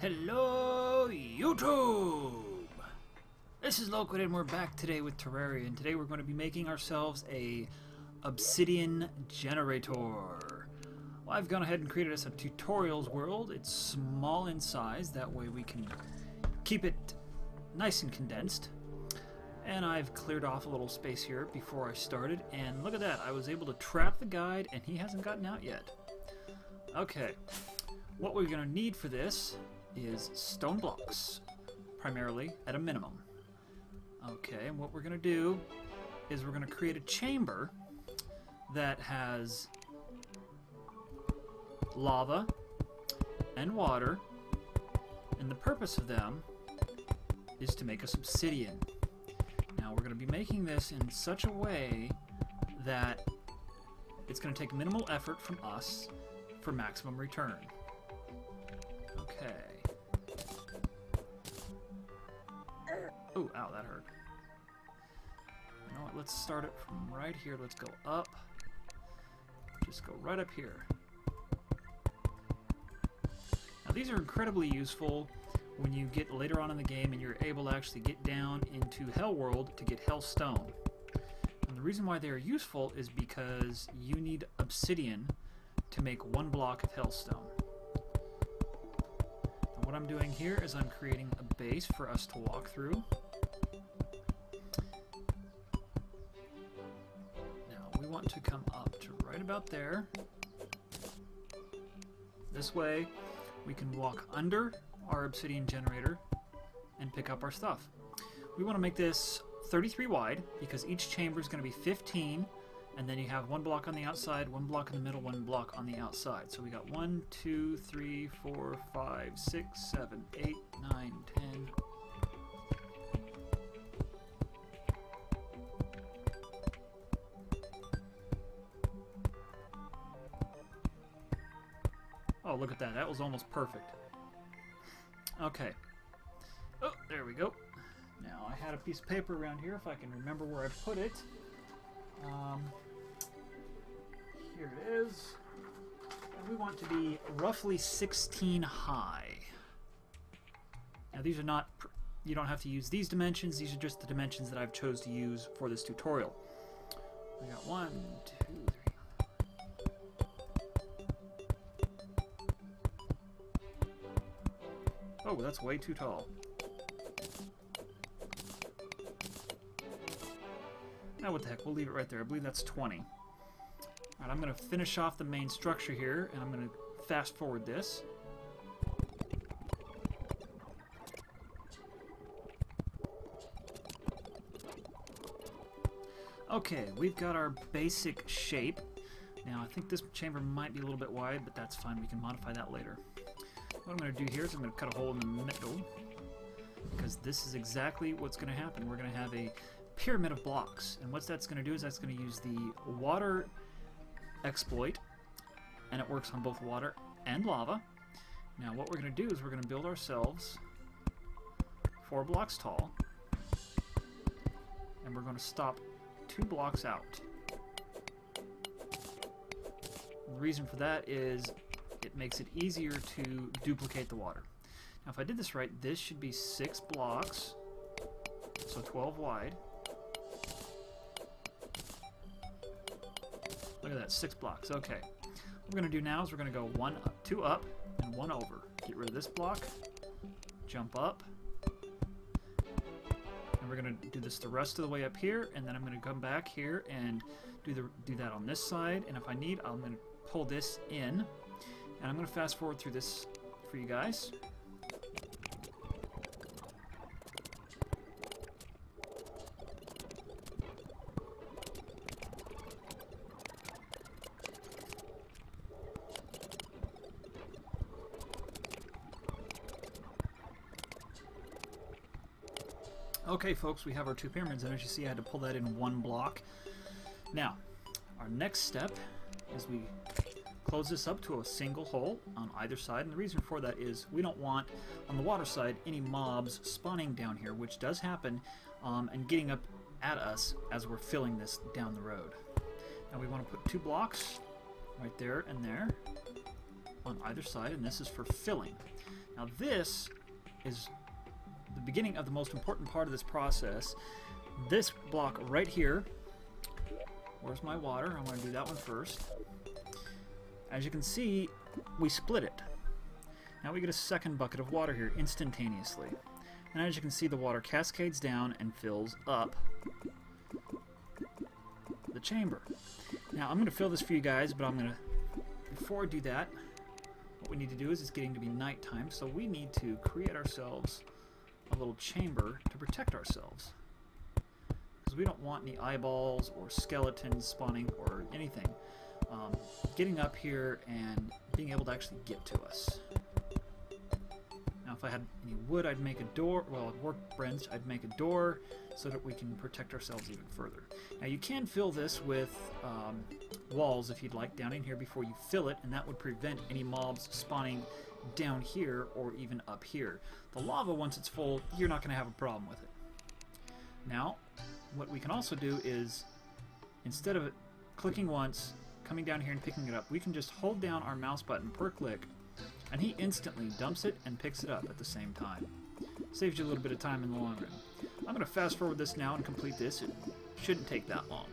Hello, YouTube! This is LoQuid and we're back today with Terraria, and today we're going to be making ourselves a Obsidian generator. Well, I've gone ahead and created us a tutorials world. It's small in size, that way we can keep it nice and condensed. And I've cleared off a little space here before I started, and look at that, I was able to trap the guide and he hasn't gotten out yet. Okay, what we're going to need for this is stone blocks, primarily at a minimum. Okay, and what we're going to do is we're going to create a chamber that has lava and water, and the purpose of them is to make us obsidian. Now we're going to be making this in such a way that it's going to take minimal effort from us for maximum return. Okay. Oh, ow, that hurt. You know what, let's start it from right here. Let's go up. Just go right up here. Now these are incredibly useful when you get later on in the game and you're able to actually get down into Hell World to get Hell Stone. And the reason why they are useful is because you need obsidian to make one block of Hell Stone. And what I'm doing here is I'm creating a base for us to walk through. Now we want to come up to right about there. This way we can walk under our obsidian generator and pick up our stuff. We want to make this 33 wide because each chamber is going to be 15, and then you have one block on the outside, one block in the middle, one block on the outside. So we got 1, 2, 3, 4, 5, 6, 7, 8, 9, 10. Oh, look at that. That was almost perfect. Okay. Oh, there we go. Now, I had a piece of paper around here, if I can remember where I put it. Here it is. And we want to be roughly 16 high. Now, these are not... You don't have to use these dimensions. These are just the dimensions that I've chose to use for this tutorial. We got 1, 2, 3... Oh, that's way too tall. Now what the heck, we'll leave it right there. I believe that's 20. Alright, I'm going to finish off the main structure here, and I'm going to fast forward this. Okay, we've got our basic shape. Now I think this chamber might be a little bit wide, but that's fine, we can modify that later. What I'm going to do here is I'm going to cut a hole in the middle, because this is exactly what's going to happen. We're going to have a pyramid of blocks, and what that's going to do is that's going to use the water exploit, and it works on both water and lava. Now what we're going to do is we're going to build ourselves 4 blocks tall, and we're going to stop 2 blocks out. The reason for that is it makes it easier to duplicate the water. Now if I did this right, this should be 6 blocks, so 12 wide. Look at that, 6 blocks. Okay. What we're going to do now is we're going to go 2 up and 1 over. Get rid of this block, jump up, and we're going to do this the rest of the way up here, and then I'm going to come back here and do that on this side, and if I need, I'm going to pull this in. And I'm going to fast forward through this for you guys. Okay, folks, we have our 2 pyramids, and as you see, I had to pull that in 1 block. Now, our next step is we close this up to a single hole on either side, and the reason for that is we don't want, on the water side, any mobs spawning down here, which does happen, and getting up at us as we're filling this down the road. Now we want to put 2 blocks right there and there on either side, and this is for filling. Now this is the beginning of the most important part of this process. This block right here, where's my water? I'm going to do that one first. As you can see, we split it. Now we get a second bucket of water here instantaneously. And as you can see, the water cascades down and fills up the chamber. Now I'm going to fill this for you guys, but before I do that, what we need to do is it's getting to be nighttime, so we need to create ourselves a little chamber to protect ourselves. Because we don't want any eyeballs or skeletons spawning or anything getting up here and being able to actually get to us. Now if I had any wood, I'd make a door, well, workbench, I'd make a door so that we can protect ourselves even further. Now you can fill this with walls if you'd like down in here before you fill it, and that would prevent any mobs spawning down here or even up here. The lava, once it's full, you're not going to have a problem with it. Now, what we can also do is, instead of clicking once, coming down here and picking it up, we can just hold down our mouse button per click, and he instantly dumps it and picks it up at the same time. Saves you a little bit of time in the long run. I'm going to fast forward this now and complete this. It shouldn't take that long.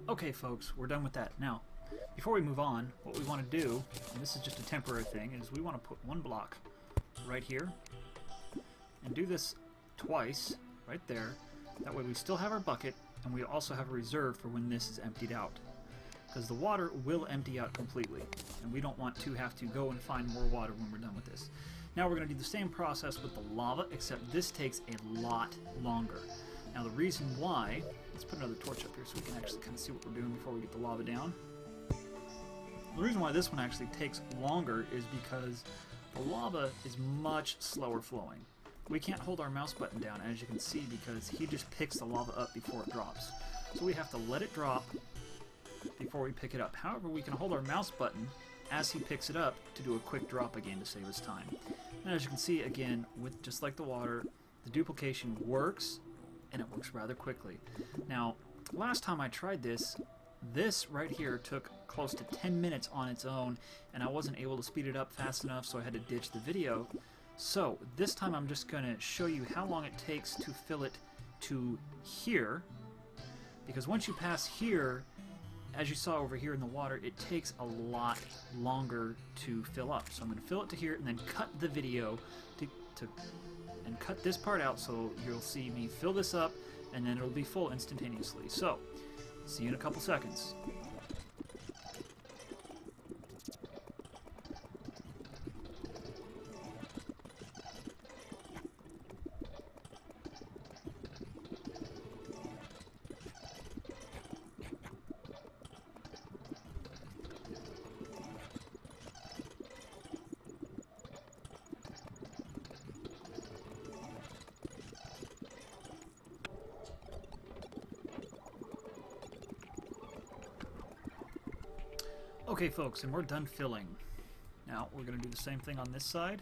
Okay folks, we're done with that. Now, before we move on, what we want to do, and this is just a temporary thing, is we want to put one block right here, and do this twice, right there. That way we still have our bucket, and we also have a reserve for when this is emptied out. Because the water will empty out completely, and we don't want to have to go and find more water when we're done with this. Now we're going to do the same process with the lava, except this takes a lot longer. Now the reason why, let's put another torch up here so we can actually kind of see what we're doing before we get the lava down. The reason why this one actually takes longer is because the lava is much slower flowing. We can't hold our mouse button down, as you can see, because he just picks the lava up before it drops. So we have to let it drop before we pick it up. However, we can hold our mouse button as he picks it up to do a quick drop again to save us time. And as you can see, again, with just like the water, the duplication works, and it works rather quickly. Now, last time I tried this right here took close to 10 minutes on its own, and I wasn't able to speed it up fast enough, so I had to ditch the video. So this time I'm just going to show you how long it takes to fill it to here, because once you pass here, as you saw over here in the water, it takes a lot longer to fill up. So I'm going to fill it to here and then cut the video and cut this part out, so you'll see me fill this up and then it'll be full instantaneously. So, see you in a couple seconds. Okay folks, and we're done filling. Now we're going to do the same thing on this side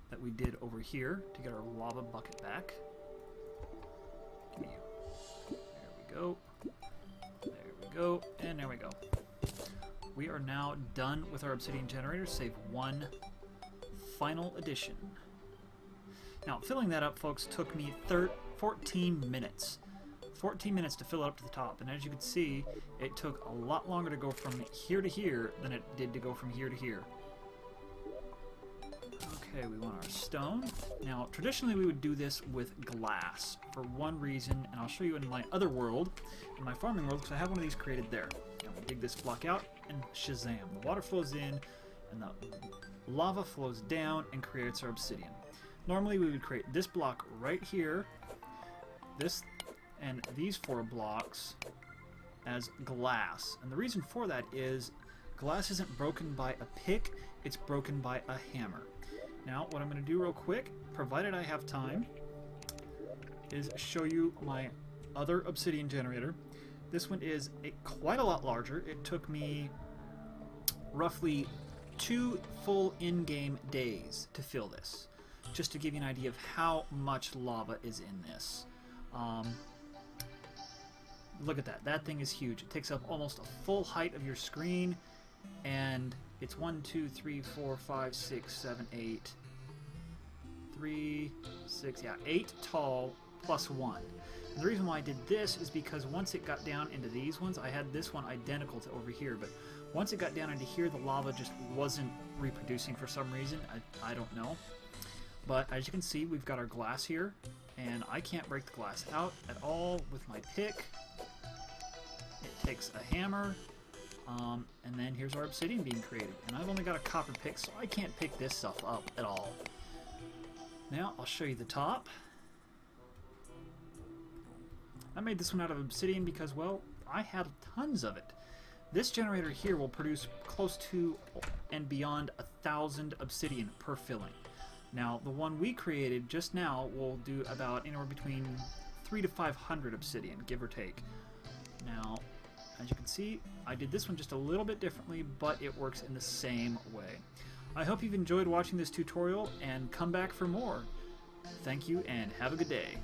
that we did over here to get our lava bucket back. There we go. There we go. And there we go. We are now done with our obsidian generator, save one final addition. Now filling that up, folks, took me 14 minutes. 14 minutes to fill it up to the top, and as you can see, it took a lot longer to go from here to here than it did to go from here to here. Okay, we want our stone. Now, traditionally we would do this with glass for one reason, and I'll show you in my other world, in my farming world, because I have one of these created there. Now we dig this block out, and shazam, the water flows in, and the lava flows down and creates our obsidian. Normally we would create this block right here, this and these 4 blocks as glass. And the reason for that is glass isn't broken by a pick, it's broken by a hammer. Now what I'm going to do real quick, provided I have time, is show you my other obsidian generator. This one is quite a lot larger. It took me roughly 2 full in-game days to fill this, just to give you an idea of how much lava is in this. Look at that. That thing is huge. It takes up almost a full height of your screen, and it's 1, 2, 3, 4, 5, 6, 7, 8. 3, 6, yeah, 8 tall plus 1. And the reason why I did this is because once it got down into these ones, I had this one identical to over here, but once it got down into here, the lava just wasn't reproducing for some reason. I don't know. But as you can see, we've got our glass here, and I can't break the glass out at all with my pick. It takes a hammer, and then here's our obsidian being created. And I've only got a copper pick, so I can't pick this stuff up at all. Now, I'll show you the top. I made this one out of obsidian because, well, I had tons of it. This generator here will produce close to and beyond 1,000 obsidian per filling. Now, the one we created just now will do about anywhere between 300 to 500 obsidian, give or take. Now, as you can see, I did this one just a little bit differently, but it works in the same way. I hope you've enjoyed watching this tutorial, and come back for more. Thank you, and have a good day.